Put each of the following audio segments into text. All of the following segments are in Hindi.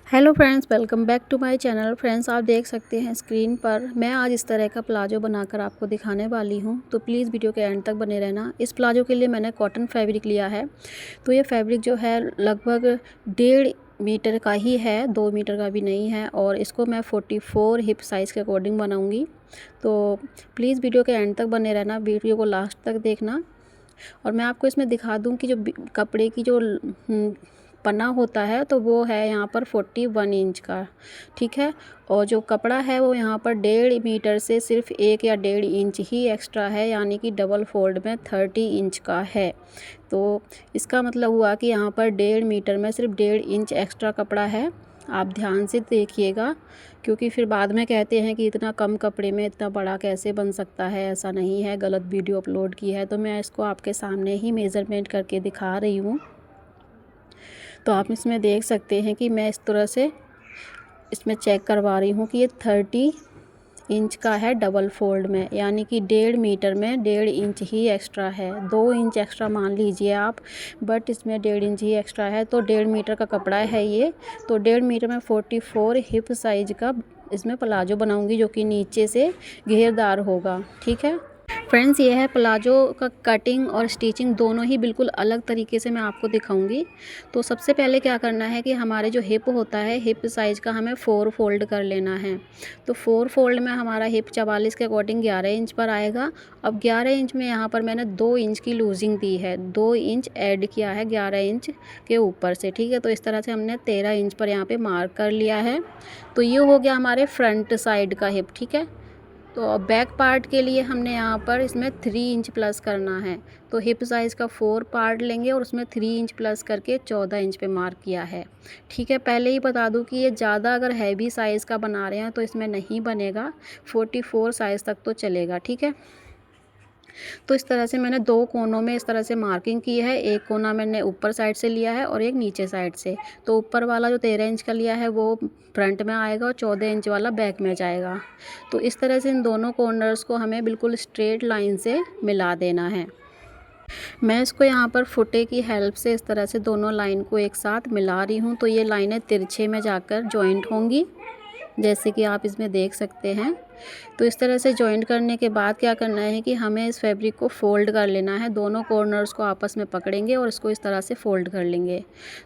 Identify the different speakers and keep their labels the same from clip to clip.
Speaker 1: Hello friends, welcome back to my channel. Friends, आप देख सकते हैं स्क्रीन पर मैं आज इस तरह का प्लाजो बनाकर आपको दिखाने वाली हूं, तो प्लीज़ वीडियो के एंड तक बने रहना। इस प्लाजो के लिए मैंने कॉटन फैब्रिक लिया है। तो ये फैब्रिक जो है लगभग 1.5 मीटर का ही है, 2 मीटर का भी नहीं है। और इसको मैं 44 हिप साइज़ के अकॉर्डिंग बनाऊँगी। तो प्लीज़ वीडियो के एंड तक बने रहना, वीडियो को लास्ट तक देखना। और मैं आपको इसमें दिखा दूं कि जो कपड़े की जो पन्ना होता है तो वो है यहाँ पर 41 इंच का, ठीक है। और जो कपड़ा है वो यहाँ पर 1.5 मीटर से सिर्फ 1 या 1.5 इंच ही एक्स्ट्रा है, यानी कि डबल फोल्ड में 30 इंच का है। तो इसका मतलब हुआ कि यहाँ पर 1.5 मीटर में सिर्फ 1.5 इंच एक्स्ट्रा कपड़ा है। आप ध्यान से देखिएगा, क्योंकि फिर बाद में कहते हैं कि इतना कम कपड़े में इतना बड़ा कैसे बन सकता है। ऐसा नहीं है, गलत वीडियो अपलोड की है। तो मैं इसको आपके सामने ही मेज़रमेंट करके दिखा रही हूँ। तो आप इसमें देख सकते हैं कि मैं इस तरह से इसमें चेक करवा रही हूँ कि ये 30 इंच का है डबल फोल्ड में, यानी कि 1.5 मीटर में 1.5 इंच ही एक्स्ट्रा है। 2 इंच एक्स्ट्रा मान लीजिए आप, बट इसमें 1.5 इंच ही एक्स्ट्रा है। तो 1.5 मीटर का कपड़ा है ये। तो 1.5 मीटर में 44 हिप साइज का इसमें प्लाजो बनाऊंगी, जो कि नीचे से घेरदार होगा, ठीक है। फ्रेंड्स, ये है प्लाजो का कटिंग और स्टिचिंग दोनों ही बिल्कुल अलग तरीके से मैं आपको दिखाऊंगी। तो सबसे पहले क्या करना है कि हमारे जो हिप होता है, हिप साइज़ का हमें 4 फोल्ड कर लेना है। तो 4 फोल्ड में हमारा हिप 44 के अकॉर्डिंग 11 इंच पर आएगा। अब 11 इंच में यहाँ पर मैंने 2 इंच की लूजिंग दी है, 2 इंच ऐड किया है 11 इंच के ऊपर से, ठीक है। तो इस तरह से हमने 13 इंच पर यहाँ पर मार्क कर लिया है। तो ये हो गया हमारे फ्रंट साइड का हिप, ठीक है। तो बैक पार्ट के लिए हमने यहाँ पर इसमें 3 इंच प्लस करना है। तो हिप साइज़ का 4 पार्ट लेंगे और उसमें 3 इंच प्लस करके 14 इंच पे मार्क किया है, ठीक है। पहले ही बता दूँ कि ये ज़्यादा अगर हैवी साइज़ का बना रहे हैं तो इसमें नहीं बनेगा, 44 साइज़ तक तो चलेगा, ठीक है। तो इस तरह से मैंने 2 कोनों में इस तरह से मार्किंग की है। एक कोना मैंने ऊपर साइड से लिया है और एक नीचे साइड से। तो ऊपर वाला जो 13 इंच का लिया है वो फ्रंट में आएगा और 14 इंच वाला बैक में जाएगा। तो इस तरह से इन दोनों कॉर्नर्स को हमें बिल्कुल स्ट्रेट लाइन से मिला देना है। मैं इसको यहाँ पर फुटे की हेल्प से इस तरह से दोनों लाइन को एक साथ मिला रही हूँ। तो ये लाइनें तिरछे में जाकर जॉइंट होंगी, जैसे कि आप इसमें देख सकते हैं। तो इस तरह से जॉइंट करने के बाद क्या करना है कि हमें इस फैब्रिक को फ़ोल्ड कर लेना है। दोनों कॉर्नर्स को आपस में पकड़ेंगे और इसको इस तरह से फ़ोल्ड कर लेंगे।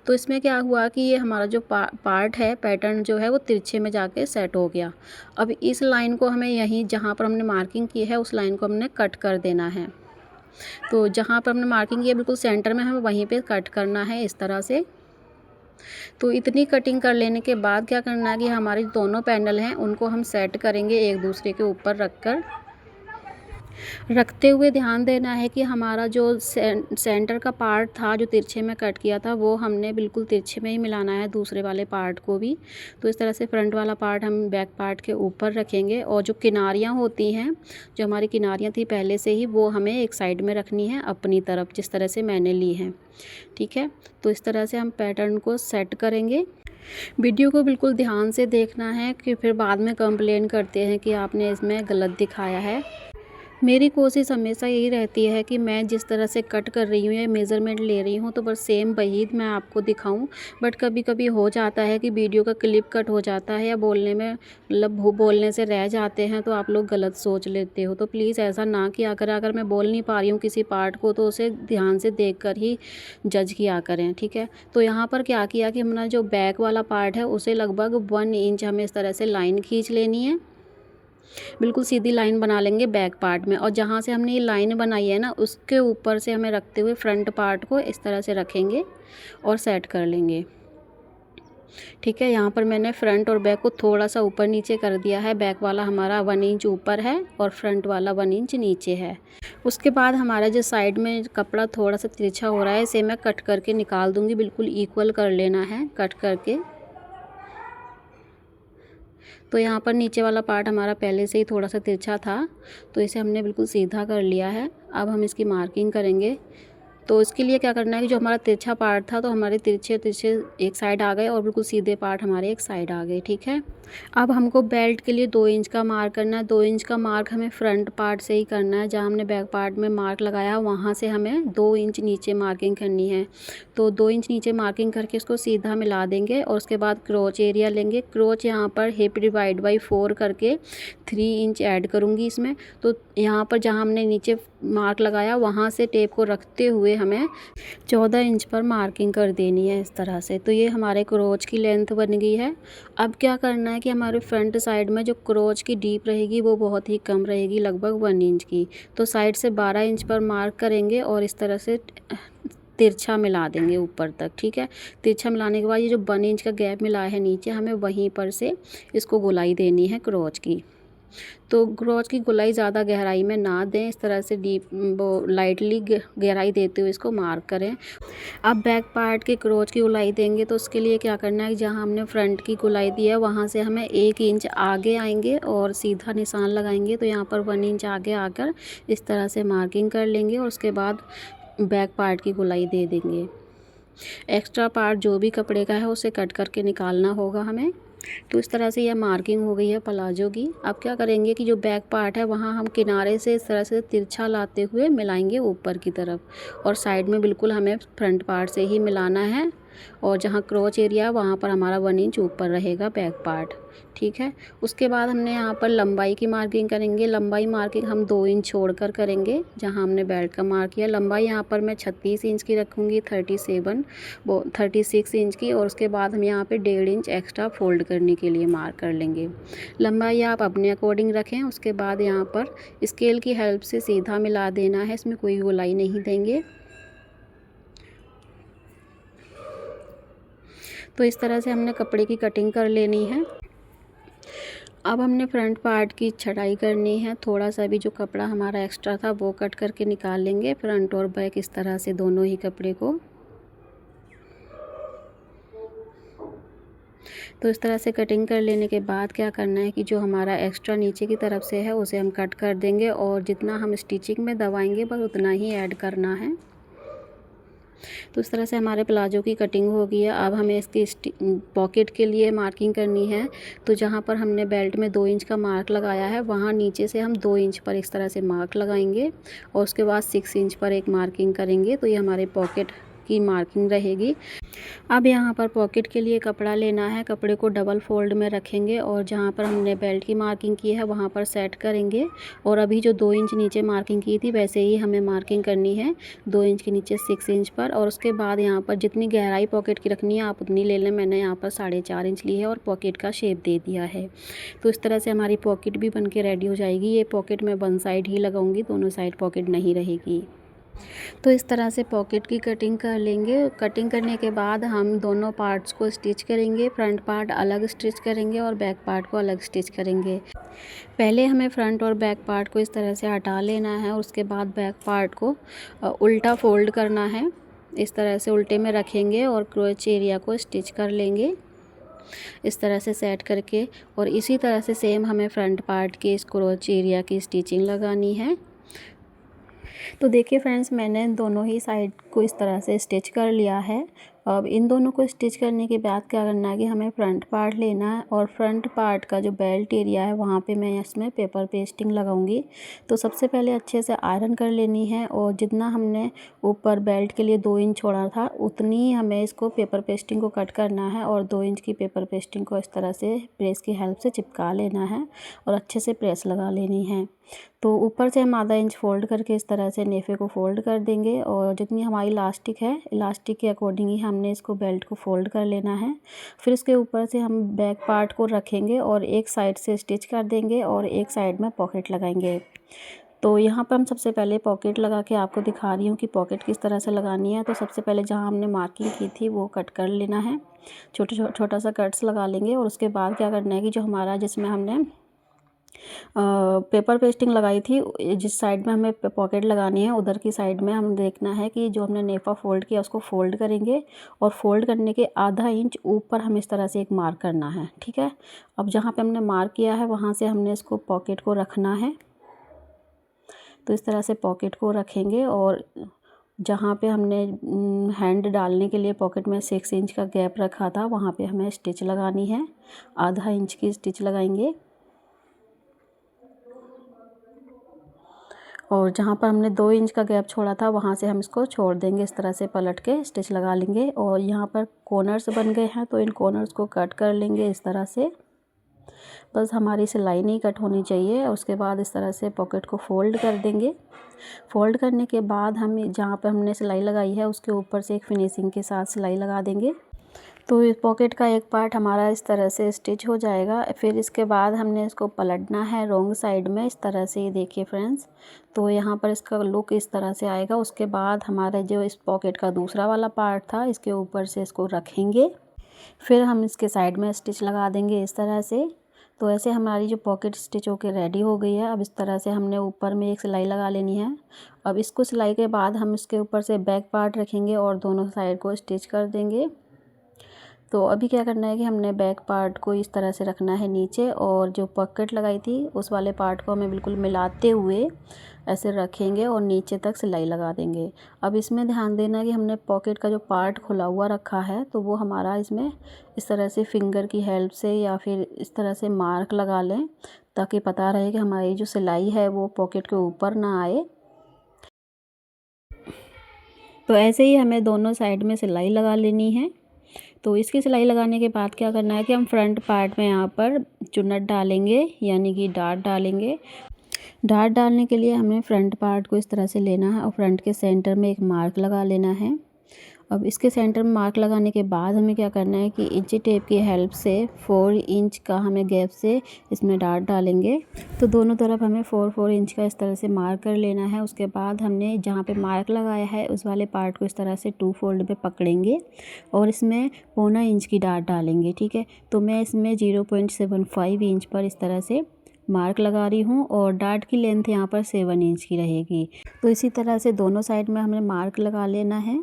Speaker 1: तो इसमें क्या हुआ कि ये हमारा जो पार्ट है, पैटर्न जो है वो तिरछे में जाके सेट हो गया। अब इस लाइन को हमें यहीं जहाँ पर हमने मार्किंग की है उस लाइन को हमने कट कर देना है। तो जहाँ पर हमने मार्किंग की है बिल्कुल सेंटर में हमें वहीं पर कट करना है, इस तरह से। तो इतनी कटिंग कर लेने के बाद क्या करना है कि हमारे दोनों पैनल हैं उनको हम सेट करेंगे एक दूसरे के ऊपर रखते हुए ध्यान देना है कि हमारा जो सेंटर का पार्ट था जो तिरछे में कट किया था वो हमने बिल्कुल तिरछे में ही मिलाना है दूसरे वाले पार्ट को भी। तो इस तरह से फ्रंट वाला पार्ट हम बैक पार्ट के ऊपर रखेंगे और जो किनारियाँ होती हैं, जो हमारी किनारियाँ थी पहले से ही, वो हमें एक साइड में रखनी है अपनी तरफ, जिस तरह से मैंने ली है, ठीक है। तो इस तरह से हम पैटर्न को सेट करेंगे। वीडियो को बिल्कुल ध्यान से देखना है कि फिर बाद में कंप्लेन करते हैं कि आपने इसमें गलत दिखाया है। मेरी कोशिश हमेशा यही रहती है कि मैं जिस तरह से कट कर रही हूँ या मेज़रमेंट ले रही हूँ तो बस सेम वही मैं आपको दिखाऊं। बट कभी कभी हो जाता है कि वीडियो का क्लिप कट हो जाता है या बोलने में मतलब बोलने से रह जाते हैं, तो आप लोग गलत सोच लेते हो। तो प्लीज़ ऐसा ना किया करें। अगर मैं बोल नहीं पा रही हूँ किसी पार्ट को तो उसे ध्यान से देख कर ही जज किया करें, ठीक है। तो यहाँ पर क्या किया कि हमारा जो बैक वाला पार्ट है उसे लगभग 1 इंच हमें इस तरह से लाइन खींच लेनी है। बिल्कुल सीधी लाइन बना लेंगे बैक पार्ट में, और जहाँ से हमने ये लाइन बनाई है ना उसके ऊपर से हमें रखते हुए फ्रंट पार्ट को इस तरह से रखेंगे और सेट कर लेंगे, ठीक है। यहाँ पर मैंने फ्रंट और बैक को थोड़ा सा ऊपर नीचे कर दिया है। बैक वाला हमारा 1 इंच ऊपर है और फ्रंट वाला 1 इंच नीचे है। उसके बाद हमारा जो साइड में कपड़ा थोड़ा सा तिरछा हो रहा है इसे मैं कट करके निकाल दूँगी। बिल्कुल इक्वल कर लेना है कट करके। तो यहाँ पर नीचे वाला पार्ट हमारा पहले से ही थोड़ा सा तिरछा था, तो इसे हमने बिल्कुल सीधा कर लिया है। अब हम इसकी मार्किंग करेंगे। तो इसके लिए क्या करना है कि जो हमारा तिरछा पार्ट था तो हमारे तिरछे तिरछे एक साइड आ गए और बिल्कुल सीधे पार्ट हमारे एक साइड आ गए। ठीक है, अब हमको बेल्ट के लिए 2 इंच का मार्क करना है। 2 इंच का मार्क हमें फ्रंट पार्ट से ही करना है। जहाँ हमने बैक पार्ट में मार्क लगाया वहाँ से हमें 2 इंच नीचे मार्किंग करनी है। तो 2 इंच नीचे मार्किंग करके इसको सीधा मिला देंगे और उसके बाद क्रोच एरिया लेंगे। क्रोच यहाँ पर हिप डिवाइड बाई 4 करके 3 इंच ऐड करूँगी इसमें। तो यहाँ पर जहाँ हमने नीचे मार्क लगाया वहाँ से टेप को रखते हुए हमें 14 इंच पर मार्किंग कर देनी है इस तरह से। तो ये हमारे क्रोच की लेंथ बन गई है। अब क्या करना है कि हमारे फ्रंट साइड में जो क्रोच की डीप रहेगी वो बहुत ही कम रहेगी, लगभग 1 इंच की। तो साइड से 12 इंच पर मार्क करेंगे और इस तरह से तिरछा मिला देंगे ऊपर तक। ठीक है, तिरछा मिलाने के बाद ये जो 1 इंच का गैप मिला है नीचे, हमें वहीं पर से इसको गोलाई देनी है क्रोच की। तो क्रोच की गोलाई ज़्यादा गहराई में ना दें, इस तरह से डीप वो लाइटली गहराई देते हुए इसको मार्क करें। अब बैक पार्ट के क्रोच की गोलाई देंगे तो उसके लिए क्या करना है, जहाँ हमने फ्रंट की गोलाई दी है वहाँ से हमें 1 इंच आगे आएंगे और सीधा निशान लगाएंगे। तो यहाँ पर 1 इंच आगे आकर इस तरह से मार्किंग कर लेंगे और उसके बाद बैक पार्ट की गोलाई दे देंगे। एक्स्ट्रा पार्ट जो भी कपड़े का है उसे कट करके निकालना होगा हमें। तो इस तरह से यह मार्किंग हो गई है प्लाजो की। अब क्या करेंगे कि जो बैक पार्ट है वहाँ हम किनारे से इस तरह से तिरछा लाते हुए मिलाएंगे ऊपर की तरफ और साइड में बिल्कुल हमें फ्रंट पार्ट से ही मिलाना है। और जहाँ क्रोच एरिया है वहाँ पर हमारा 1 इंच ऊपर रहेगा बैक पार्ट। ठीक है, उसके बाद हमने यहाँ पर लंबाई की मार्किंग करेंगे। लंबाई मार्किंग हम 2 इंच छोड़कर करेंगे जहाँ हमने बेल्ट का मार्क किया। लंबाई यहाँ पर मैं 36 इंच की रखूँगी, 36 इंच की। और उसके बाद हम यहाँ पे 1.5 इंच एक्स्ट्रा फोल्ड करने के लिए मार्क कर लेंगे। लंबाई आप अपने अकॉर्डिंग रखें। उसके बाद यहाँ पर स्केल की हेल्प से सीधा मिला देना है, इसमें कोई गोलाई नहीं देंगे। तो इस तरह से हमने कपड़े की कटिंग कर लेनी है। अब हमने फ्रंट पार्ट की छटाई करनी है। थोड़ा सा भी जो कपड़ा हमारा एक्स्ट्रा था वो कट करके निकाल लेंगे, फ्रंट और बैक इस तरह से दोनों ही कपड़े को। तो इस तरह से कटिंग कर लेने के बाद क्या करना है कि जो हमारा एक्स्ट्रा नीचे की तरफ से है उसे हम कट कर देंगे और जितना हम स्टिचिंग में दबाएंगे बस उतना ही ऐड करना है। तो इस तरह से हमारे प्लाजो की कटिंग हो गई है। अब हमें इसकी पॉकेट के लिए मार्किंग करनी है। तो जहाँ पर हमने बेल्ट में 2 इंच का मार्क लगाया है वहाँ नीचे से हम 2 इंच पर इस तरह से मार्क लगाएंगे और उसके बाद 6 इंच पर एक मार्किंग करेंगे। तो ये हमारे पॉकेट की मार्किंग रहेगी। अब यहाँ पर पॉकेट के लिए कपड़ा लेना है। कपड़े को डबल फोल्ड में रखेंगे और जहाँ पर हमने बेल्ट की मार्किंग की है वहाँ पर सेट करेंगे। और अभी जो 2 इंच नीचे मार्किंग की थी वैसे ही हमें मार्किंग करनी है 2 इंच के नीचे 6 इंच पर। और उसके बाद यहाँ पर जितनी गहराई पॉकेट की रखनी है आप उतनी ले लें। मैंने यहाँ पर 4.5 इंच ली है और पॉकेट का शेप दे दिया है। तो इस तरह से हमारी पॉकेट भी बन के रेडी हो जाएगी। ये पॉकेट मैं 1 साइड ही लगाऊंगी, दोनों साइड पॉकेट नहीं रहेगी। तो इस तरह से पॉकेट की कटिंग कर लेंगे। कटिंग करने के बाद हम दोनों पार्ट्स को स्टिच करेंगे। फ्रंट पार्ट अलग स्टिच करेंगे और बैक पार्ट को अलग स्टिच करेंगे। पहले हमें फ्रंट और बैक पार्ट को इस तरह से हटा लेना है। उसके बाद बैक पार्ट को उल्टा फोल्ड करना है। इस तरह से उल्टे में रखेंगे और क्रोच एरिया को स्टिच कर लेंगे इस तरह से सेट करके। और इसी तरह से सेम हमें फ्रंट पार्ट के इस क्रोच एरिया की स्टिचिंग लगानी है। तो देखिए फ्रेंड्स, मैंने दोनों ही साइड को इस तरह से स्टिच कर लिया है। अब इन दोनों को स्टिच करने के बाद क्या करना है कि हमें फ्रंट पार्ट लेना है और फ्रंट पार्ट का जो बेल्ट एरिया है वहाँ पे मैं इसमें पेपर पेस्टिंग लगाऊंगी। तो सबसे पहले अच्छे से आयरन कर लेनी है और जितना हमने ऊपर बेल्ट के लिए 2 इंच छोड़ा था उतनी ही हमें इसको पेपर पेस्टिंग को कट करना है और 2 इंच की पेपर पेस्टिंग को इस तरह से प्रेस की हेल्प से चिपका लेना है और अच्छे से प्रेस लगा लेनी है। तो ऊपर से हम आधा इंच फोल्ड करके इस तरह से नेफे को फोल्ड कर देंगे और जितनी हमारी इलास्टिक है इलास्टिक के अकॉर्डिंग ही हमने इसको बेल्ट को फोल्ड कर लेना है। फिर इसके ऊपर से हम बैक पार्ट को रखेंगे और एक साइड से स्टिच कर देंगे और एक साइड में पॉकेट लगाएंगे। तो यहाँ पर हम सबसे पहले पॉकेट लगा के आपको दिखा रही हूँ कि पॉकेट किस तरह से लगानी है। तो सबसे पहले जहाँ हमने मार्किंग की थी वो कट कर लेना है, छोटा सा कट्स लगा लेंगे। और उसके बाद क्या करना है कि जो हमारा जिसमें हमने पेपर पेस्टिंग लगाई थी जिस साइड में हमें पॉकेट लगानी है उधर की साइड में हम देखना है कि जो हमने नेफा फोल्ड किया उसको फोल्ड करेंगे और फोल्ड करने के आधा इंच ऊपर हम इस तरह से एक मार्क करना है। ठीक है, अब जहाँ पे हमने मार्क किया है वहाँ से हमने इसको पॉकेट को रखना है। तो इस तरह से पॉकेट को रखेंगे और जहाँ पे हमने हैंड डालने के लिए पॉकेट में 6 इंच का गैप रखा था वहाँ पे हमें स्टिच लगानी है। आधा इंच की स्टिच लगाएंगे और जहाँ पर हमने 2 इंच का गैप छोड़ा था वहाँ से हम इसको छोड़ देंगे। इस तरह से पलट के स्टिच लगा लेंगे और यहाँ पर कॉर्नर्स बन गए हैं तो इन कॉर्नर्स को कट कर लेंगे इस तरह से। बस हमारी सिलाई नहीं कट होनी चाहिए। उसके बाद इस तरह से पॉकेट को फोल्ड कर देंगे। फोल्ड करने के बाद हम जहाँ पर हमने सिलाई लगाई है उसके ऊपर से एक फिनिशिंग के साथ सिलाई लगा देंगे। तो इस पॉकेट का एक पार्ट हमारा इस तरह से स्टिच हो जाएगा। फिर इसके बाद हमने इसको पलटना है रॉन्ग साइड में इस तरह से। ये देखिए फ्रेंड्स, तो यहाँ पर इसका लुक इस तरह से आएगा। उसके बाद हमारा जो इस पॉकेट का दूसरा वाला पार्ट था इसके ऊपर से इसको रखेंगे। फिर हम इसके साइड में स्टिच लगा देंगे इस तरह से। तो ऐसे हमारी जो पॉकेट स्टिच होके रेडी हो गई है। अब इस तरह से हमने ऊपर में एक सिलाई लगा लेनी है। अब इसको सिलाई के बाद हम इसके ऊपर से बैक पार्ट रखेंगे और दोनों साइड को स्टिच कर देंगे। तो अभी क्या करना है कि हमने बैक पार्ट को इस तरह से रखना है नीचे और जो पॉकेट लगाई थी उस वाले पार्ट को हमें बिल्कुल मिलाते हुए ऐसे रखेंगे और नीचे तक सिलाई लगा देंगे। अब इसमें ध्यान देना है कि हमने पॉकेट का जो पार्ट खुला हुआ रखा है तो वो हमारा इसमें इस तरह से फिंगर की हेल्प से या फिर इस तरह से मार्क लगा लें ताकि पता रहे कि हमारी जो सिलाई है वो पॉकेट के ऊपर ना आए। तो ऐसे ही हमें दोनों साइड में सिलाई लगा लेनी है। तो इसकी सिलाई लगाने के बाद क्या करना है कि हम फ्रंट पार्ट में यहाँ पर चुन्नट डालेंगे यानी कि डार्ट डालेंगे। डार्ट डालने के लिए हमें फ्रंट पार्ट को इस तरह से लेना है और फ्रंट के सेंटर में एक मार्क लगा लेना है। अब इसके सेंटर में मार्क लगाने के बाद हमें क्या करना है कि इंची टेप की हेल्प से 4 इंच का हमें गैप से इसमें डार्ट डालेंगे। तो दोनों तरफ हमें 4 इंच का इस तरह से मार्क कर लेना है। उसके बाद हमने जहाँ पे मार्क लगाया है उस वाले पार्ट को इस तरह से 2 फोल्ड पे पकड़ेंगे और इसमें 1/4 इंच की डार्ट डालेंगे। ठीक है, तो मैं इसमें 0.75 इंच पर इस तरह से मार्क लगा रही हूँ और डार्ट की लेंथ यहाँ पर 7 इंच की रहेगी। तो इसी तरह से दोनों साइड में हमें मार्क लगा लेना है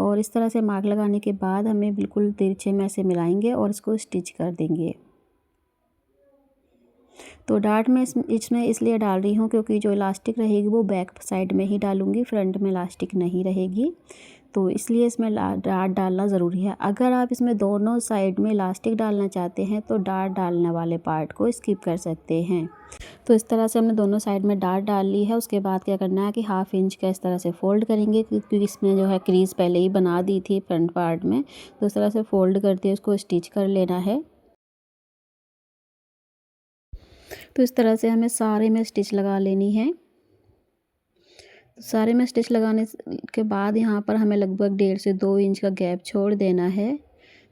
Speaker 1: और इस तरह से मार्क लगाने के बाद हमें बिल्कुल तिरछे में से मिलाएंगे और इसको स्टिच कर देंगे। तो डार्ट में इसमें इसलिए डाल रही हूँ क्योंकि जो इलास्टिक रहेगी वो बैक साइड में ही डालूँगी, फ्रंट में इलास्टिक नहीं रहेगी। तो इसलिए इसमें डार्ट डालना ज़रूरी है। अगर आप इसमें दोनों साइड में इलास्टिक डालना चाहते हैं तो डार्ट डालने वाले पार्ट को स्किप कर सकते हैं। तो इस तरह से हमने दोनों साइड में डार्ट डाल ली है। उसके बाद क्या करना है कि 1/2 इंच का इस तरह से फ़ोल्ड करेंगे क्योंकि इसमें जो है क्रीज़ पहले ही बना दी थी फ्रंट पार्ट में। तो इस तरह से फ़ोल्ड करके उसको स्टिच कर लेना है। तो इस तरह से हमें सारे में स्टिच लगा लेनी है। सारे में स्टिच लगाने के बाद यहाँ पर हमें लगभग 1.5 से 2 इंच का गैप छोड़ देना है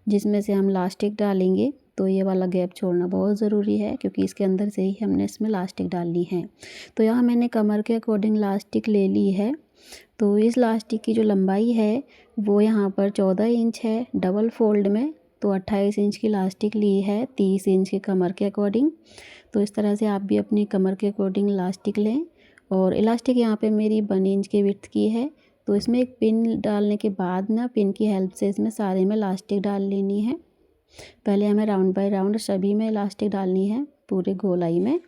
Speaker 1: जिसमें से हम इलास्टिक डालेंगे। तो ये वाला गैप छोड़ना बहुत ज़रूरी है क्योंकि इसके अंदर से ही हमने इसमें इलास्टिक डालनी है। तो यहाँ मैंने कमर के अकॉर्डिंग इलास्टिक ले ली है। तो इस इलास्टिक की जो लंबाई है वो यहाँ पर 14 इंच है डबल फोल्ड में। तो 28 इंच की इलास्टिक ली है 30 इंच के कमर के अकॉर्डिंग। तो इस तरह से आप भी अपनी कमर के अकॉर्डिंग इलास्टिक लें और इलास्टिक यहाँ पे मेरी 1 इंच के विड्थ की है। तो इसमें एक पिन डालने के बाद ना पिन की हेल्प से इसमें सारे में इलास्टिक डाल लेनी है। पहले हमें राउंड बाय राउंड सभी में इलास्टिक डालनी है पूरे गोलाई में।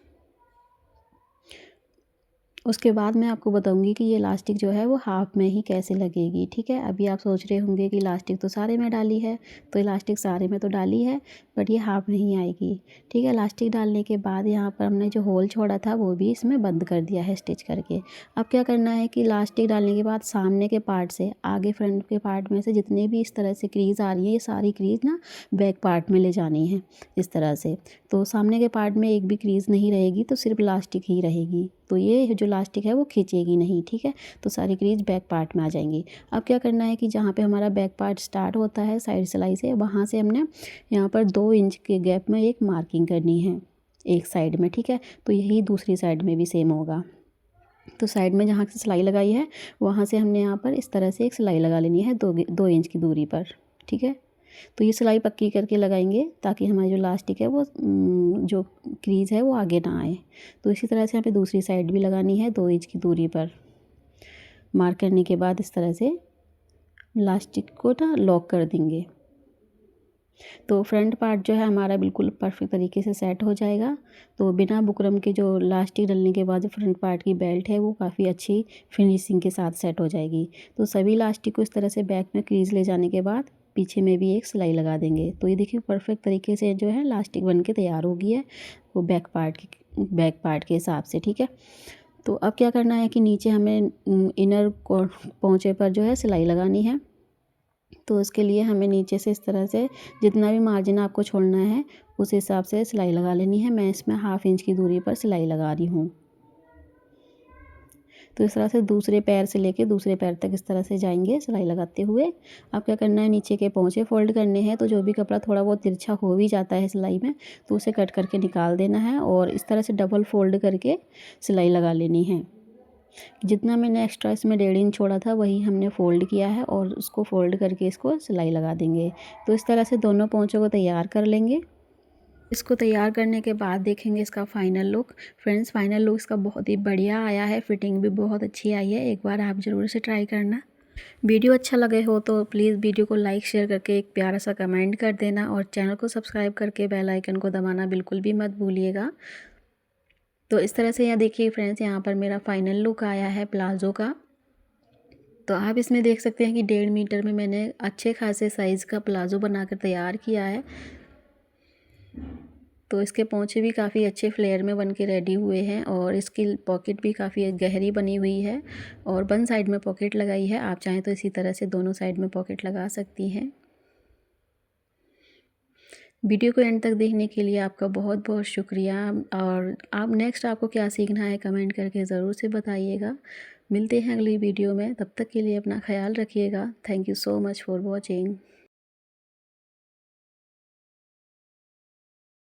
Speaker 1: उसके बाद मैं आपको बताऊंगी कि ये इलास्टिक जो है वो हाफ में ही कैसे लगेगी। ठीक है, अभी आप सोच रहे होंगे कि इलास्टिक तो सारे में डाली है, तो इलास्टिक सारे में तो डाली है बट ये हाफ में ही आएगी। ठीक है, इलास्टिक डालने के बाद यहाँ पर हमने जो होल छोड़ा था वो भी इसमें बंद कर दिया है स्टिच करके। अब क्या करना है कि इलास्टिक डालने के बाद सामने के पार्ट से आगे फ्रंट के पार्ट में से जितने भी इस तरह से क्रीज़ आ रही है ये सारी क्रीज़ ना बैक पार्ट में ले जानी है इस तरह से। तो सामने के पार्ट में एक भी क्रीज़ नहीं रहेगी, तो सिर्फ इलास्टिक ही रहेगी। तो ये जो इलास्टिक है वो खींचेगी नहीं। ठीक है, तो सारी क्रीज बैक पार्ट में आ जाएंगी। अब क्या करना है कि जहाँ पे हमारा बैक पार्ट स्टार्ट होता है साइड सिलाई से, वहाँ से हमने यहाँ पर 2 इंच के गैप में एक मार्किंग करनी है एक साइड में। ठीक है, तो यही दूसरी साइड में भी सेम होगा। तो साइड में जहाँ से सिलाई लगाई है वहाँ से हमने यहाँ पर इस तरह से एक सिलाई लगा लेनी है 2 इंच की दूरी पर। ठीक है, तो ये सिलाई पक्की करके लगाएंगे ताकि हमारी जो इलास्टिक है वो जो क्रीज़ है वो आगे ना आए। तो इसी तरह से यहाँ पे दूसरी साइड भी लगानी है 2 इंच की दूरी पर। मार्क करने के बाद इस तरह से इलास्टिक को ना लॉक कर देंगे। तो फ्रंट पार्ट जो है हमारा बिल्कुल परफेक्ट तरीके से सेट हो जाएगा। तो बिना बुकरम के जो लास्टिक डलने के बाद जो फ्रंट पार्ट की बेल्ट है वो काफ़ी अच्छी फिनिशिंग के साथ सेट हो जाएगी। तो सभी लास्टिक को इस तरह से बैक में क्रीज ले जाने के बाद पीछे में भी एक सिलाई लगा देंगे। तो ये देखिए परफेक्ट तरीके से जो है लास्टिक बन के तैयार हो गई है वो बैक पार्ट के हिसाब से, ठीक है। तो अब क्या करना है कि नीचे हमें इनर पोंचे पर जो है सिलाई लगानी है। तो इसके लिए हमें नीचे से इस तरह से जितना भी मार्जिन आपको छोड़ना है उस हिसाब से सिलाई लगा लेनी है। मैं इसमें 1/2 इंच की दूरी पर सिलाई लगा रही हूँ। तो इस तरह से दूसरे पैर से लेके दूसरे पैर तक इस तरह से जाएंगे सिलाई लगाते हुए। अब क्या करना है, नीचे के पोंचे फोल्ड करने हैं। तो जो भी कपड़ा थोड़ा बहुत तिरछा हो भी जाता है सिलाई में तो उसे कट करके निकाल देना है और इस तरह से डबल फोल्ड करके सिलाई लगा लेनी है। जितना मैंने एक्स्ट्रा इसमें 1.5 इंच छोड़ा था वही हमने फ़ोल्ड किया है और उसको फ़ोल्ड करके इसको सिलाई लगा देंगे। तो इस तरह से दोनों पोंचों को तैयार कर लेंगे। इसको तैयार करने के बाद देखेंगे इसका final look. Friends, final look इसका बहुत ही बढ़िया आया है, फिटिंग भी बहुत अच्छी आई है। एक बार आप ज़रूर से ट्राई करना। वीडियो अच्छा लगे हो तो प्लीज़ वीडियो को लाइक शेयर करके एक प्यारा सा कमेंट कर देना और चैनल को सब्सक्राइब करके बेल आइकन को दबाना बिल्कुल भी मत भूलिएगा। तो इस तरह से यहाँ देखिए फ्रेंड्स, यहाँ पर मेरा फ़ाइनल लुक आया है प्लाज़ो का। तो आप इसमें देख सकते हैं कि 1.5 मीटर में मैंने अच्छे खासे साइज़ का प्लाज़ो बनाकर तैयार किया है। तो इसके पोंचे भी काफ़ी अच्छे फ्लेयर में बन के रेडी हुए हैं और इसकी पॉकेट भी काफ़ी गहरी बनी हुई है और वन साइड में पॉकेट लगाई है। आप चाहें तो इसी तरह से दोनों साइड में पॉकेट लगा सकती हैं। वीडियो को एंड तक देखने के लिए आपका बहुत बहुत शुक्रिया। और आप नेक्स्ट आपको क्या सीखना है कमेंट करके ज़रूर से बताइएगा। मिलते हैं अगली वीडियो में, तब तक के लिए अपना ख्याल रखिएगा। Thank you so much for watching.